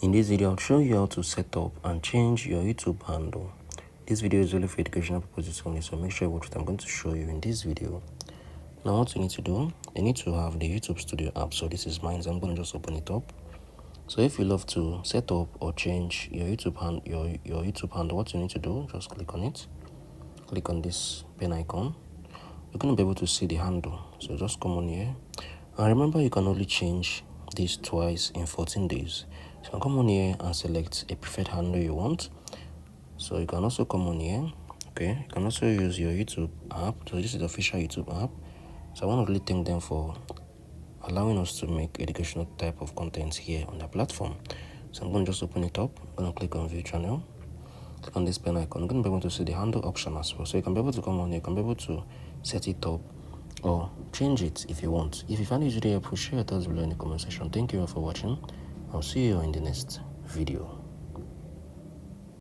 In this video, I'll show you how to set up and change your YouTube handle. This video is only for educational purposes only, so make sure you watch what I'm going to show you in this video. Now, what you need to do, you need to have the YouTube Studio app. So this is mine, so I'm going to just open it up. So if you love to set up or change your YouTube handle, what you need to do, just click on it. Click on this pen icon. You're going to be able to see the handle. So just come on here. And remember, you can only change this twice in 14 days. So you can come on here and select a preferred handle you want. So you can also come on here. Okay, you can also use your YouTube app. So this is the official YouTube app. So I want to really thank them for allowing us to make educational type of content here on the platform. So I'm going to just open it up. I'm going to click on view channel. Click on this pen icon. I'm going to be able to see the handle option as well. So you can be able to come on here. You can be able to set it up or change it if you want. If you find this video helpful, share your thoughts below in the comment section. Thank you all for watching. I'll see you in the next video.